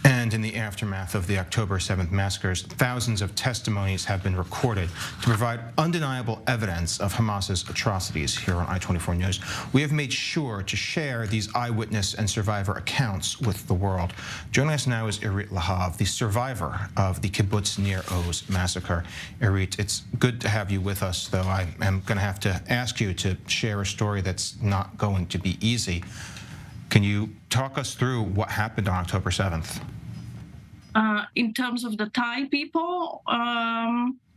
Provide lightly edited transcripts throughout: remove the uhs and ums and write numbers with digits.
And in the aftermath of the October 7th massacres, thousands of testimonies have been recorded to provide undeniable evidence of Hamas's atrocities. Here on I-24 News, we have made sure to share these eyewitness and survivor accounts with the world. Joining us now is Irit Lahav, the survivor of the Kibbutz Nir Oz Massacre. Irit, it's good to have you with us, though I am going to have to ask you to share a story that's not going to be easy. Can you talk us through what happened on October 7th? In terms of the Thai people?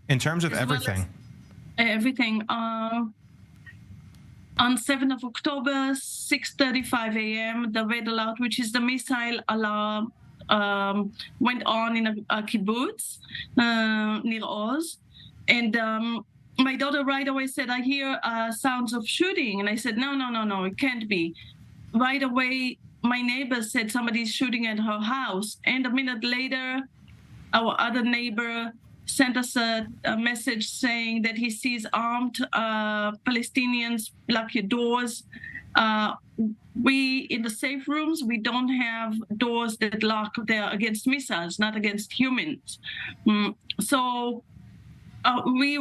In terms of everything. Everything. On 7th of October, 6:35 a.m., the red alert, which is the missile alarm, went on in a kibbutz, Nir Oz. And my daughter right away said, I hear sounds of shooting. And I said, no, it can't be. Right away, my neighbor said somebody's shooting at her house. And a minute later, our other neighbor sent us a message saying that he sees armed Palestinians block your doors. We, in the safe rooms, we don't have doors that lock. They're against missiles, not against humans. So we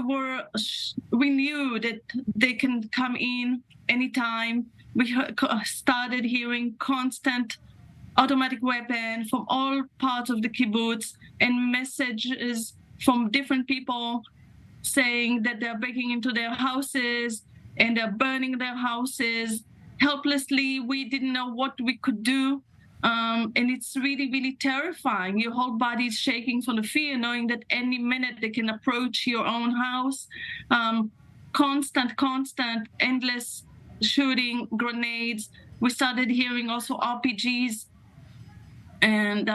knew that they can come in anytime. We started hearing constant automatic weapon from all parts of the kibbutz and messages from different people saying that they're breaking into their houses and they're burning their houses. Helplessly, we didn't know what we could do. And it's really, really terrifying. Your whole body is shaking from the fear, knowing that any minute they can approach your own house. Constant, endless shooting, grenades. We started hearing also RPGs. And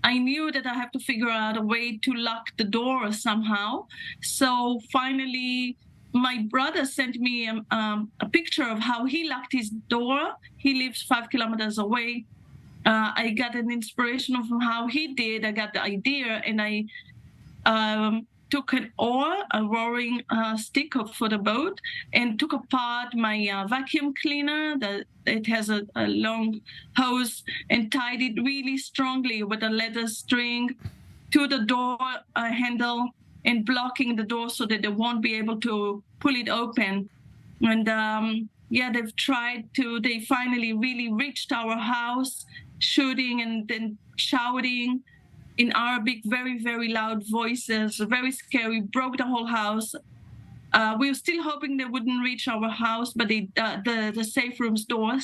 I knew that I have to figure out a way to lock the door somehow. So finally, my brother sent me a picture of how he locked his door. He lives 5 kilometers away. I got an inspiration from how he did. I got the idea, and I took an oar, a rowing stick for the boat, and took apart my vacuum cleaner. It has a long hose, and tied it really strongly with a leather string to the door handle and blocking the door so that they won't be able to pull it open. And they've tried to, they finally really reached our house, shooting and then shouting in Arabic, very, very loud voices, very scary, broke the whole house. We were still hoping they wouldn't reach our house, but the safe room's door,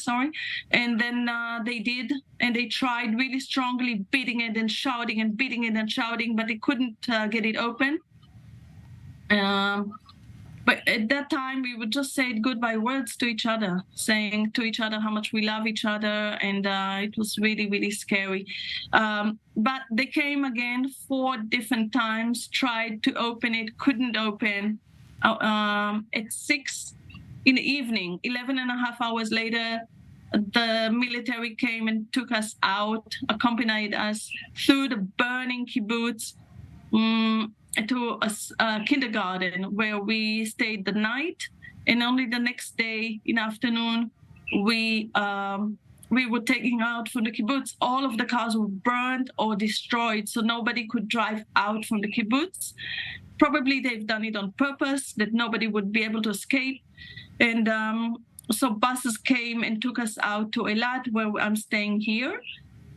and then they did, and they tried really strongly beating it and shouting and beating it and shouting, but they couldn't get it open. But at that time, we would just say goodbye words to each other, saying to each other how much we love each other. And it was really, really scary. But they came again 4 different times, tried to open it, couldn't open. At 6 in the evening, 11 and a half hours later, the military came and took us out, accompanied us through the burning kibbutz, to a kindergarten where we stayed the night, and only the next day in the afternoon we were taken out from the kibbutz. All of the cars were burned or destroyed, so nobody could drive out from the kibbutz. Probably they've done it on purpose, that nobody would be able to escape. And so buses came and took us out to Eilat, where I'm staying here.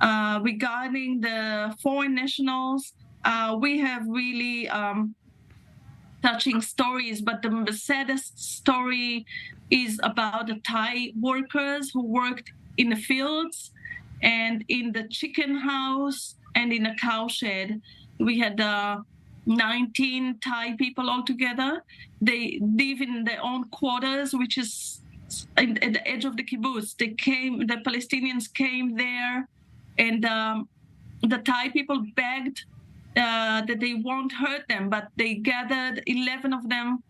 Regarding the foreign nationals, we have really touching stories, but the saddest story is about the Thai workers who worked in the fields and in the chicken house and in a cow shed. We had 19 Thai people altogether. They live in their own quarters, which is at the edge of the kibbutz. The Palestinians came there, and the Thai people begged that they won't hurt them, but they gathered 11 of them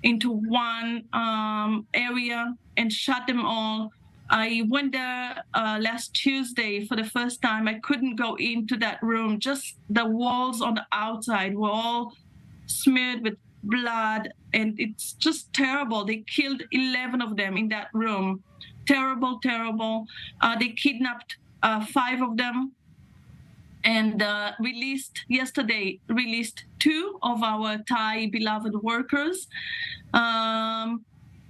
into one area and shot them all. I went there last Tuesday for the first time. I couldn't go into that room. Just the walls on the outside were all smeared with blood, and it's just terrible. They killed 11 of them in that room. Terrible. They kidnapped 5 of them. and released two of our Thai beloved workers.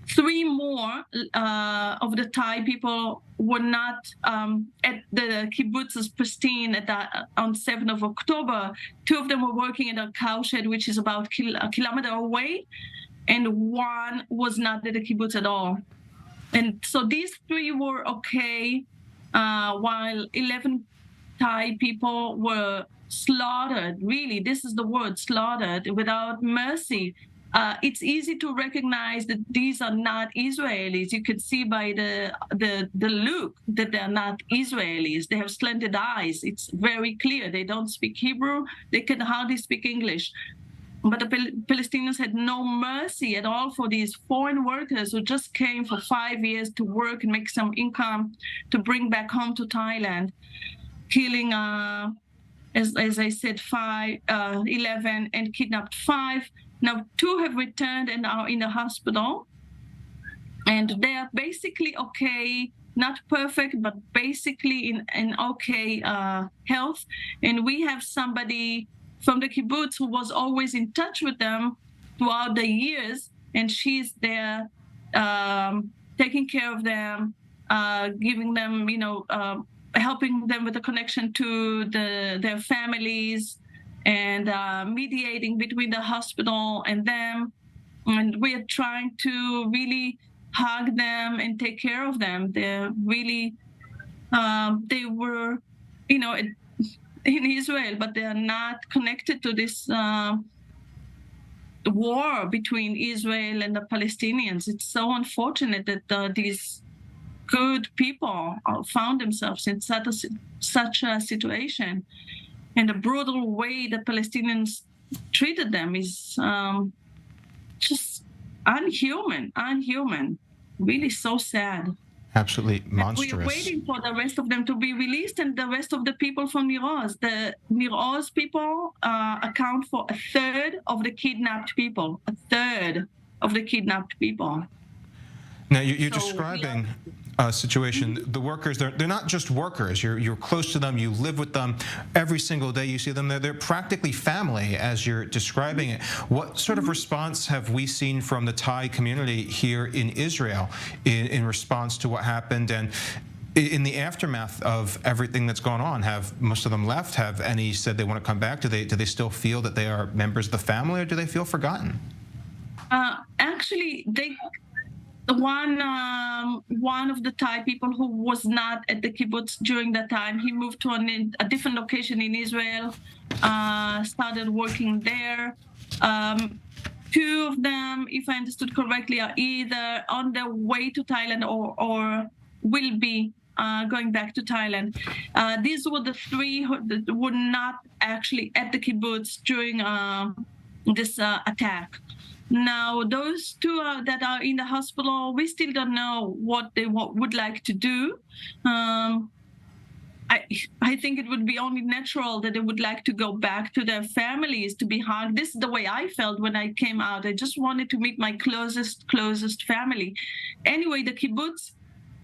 Three more of the Thai people were not at the kibbutz's pristine on 7th of October. Two of them were working at a cowshed, which is about a kilometer away, and one was not at the kibbutz at all. And so these three were okay, while 11 Thai people were slaughtered. Really, this is the word, slaughtered, without mercy. It's easy to recognize that these are not Israelis. You could see by the look that they're not Israelis. They have slanted eyes. It's very clear. They don't speak Hebrew. They can hardly speak English. But the Palestinians had no mercy at all for these foreign workers who just came for 5 years to work and make some income to bring back home to Thailand, killing, as I said, 11 and kidnapped 5. Now, 2 have returned and are in the hospital. And they are basically okay, not perfect, but basically in okay health. And we have somebody from the kibbutz who was always in touch with them throughout the years, and she's there taking care of them, giving them, helping them with the connection to their families, and mediating between the hospital and them. And we are trying to really hug them and take care of them. They're really, they were, in Israel, but they are not connected to this war between Israel and the Palestinians. It's so unfortunate that these good people found themselves in such a situation. And the brutal way the Palestinians treated them is just unhuman, really so sad. Absolutely monstrous. We're waiting for the rest of them to be released, and the rest of the people from Nir Oz. The Nir Oz people account for a third of the kidnapped people. Now, you're describing a situation. The workers, they're not just workers. You're close to them. You live with them every single day. You see them. They're practically family, as you're describing it. What sort of response have we seen from the Thai community here in Israel in response to what happened? And in the aftermath of everything that's gone on, have most of them left? Have any said they want to come back? Do they still feel that they are members of the family, or do they feel forgotten? Actually, one of the Thai people who was not at the kibbutz during that time, he moved to a different location in Israel, started working there. 2 of them, if I understood correctly, are either on their way to Thailand or will be going back to Thailand. These were the 3 who were not actually at the kibbutz during this attack. Now, those 2 that are in the hospital, we still don't know what they would like to do. I think it would be only natural that they would like to go back to their families, to be hugged. This is the way I felt when I came out. I just wanted to meet my closest family. Anyway, the kibbutz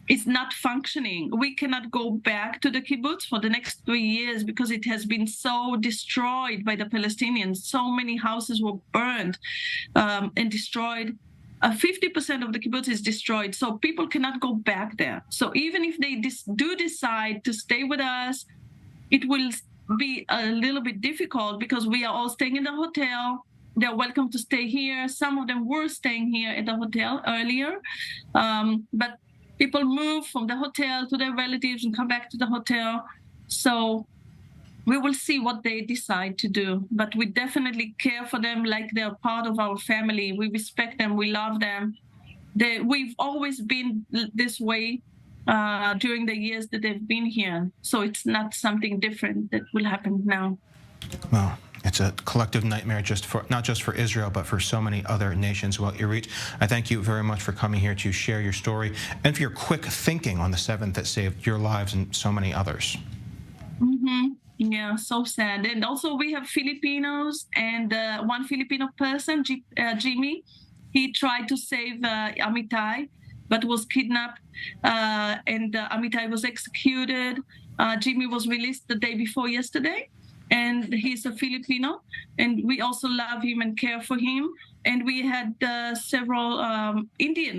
is not functioning. We cannot go back to the kibbutz for the next 3 years because it has been so destroyed by the Palestinians. So many houses were burned and destroyed. 50% of the kibbutz is destroyed, so people cannot go back there. So even if they do decide to stay with us, it will be a little bit difficult because we are all staying in the hotel. They're welcome to stay here. Some of them were staying here at the hotel earlier, but people move from the hotel to their relatives and come back to the hotel. So we will see what they decide to do. But we definitely care for them like they're part of our family. We respect them. We love them. We've always been this way during the years that they've been here. So it's not something different that will happen now. Well, it's a collective nightmare not just for Israel, but for so many other nations. Well, Irit, I thank you very much for coming here to share your story and for your quick thinking on the 7th that saved your lives and so many others. Yeah, so sad. And also we have Filipinos, and one Filipino person, Jimmy, he tried to save Amitai, but was kidnapped, and Amitai was executed. Jimmy was released the day before yesterday, and he's a Filipino, and we also love him and care for him. And we had several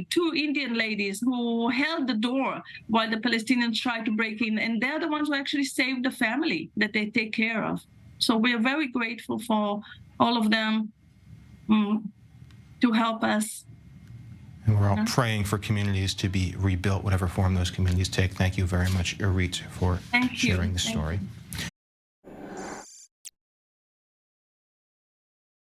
two Indian ladies who held the door while the Palestinians tried to break in, and they're the ones who actually saved the family that they take care of. So we are very grateful for all of them to help us. And we're all praying for communities to be rebuilt, whatever form those communities take. Thank you very much, Irit, for sharing the story.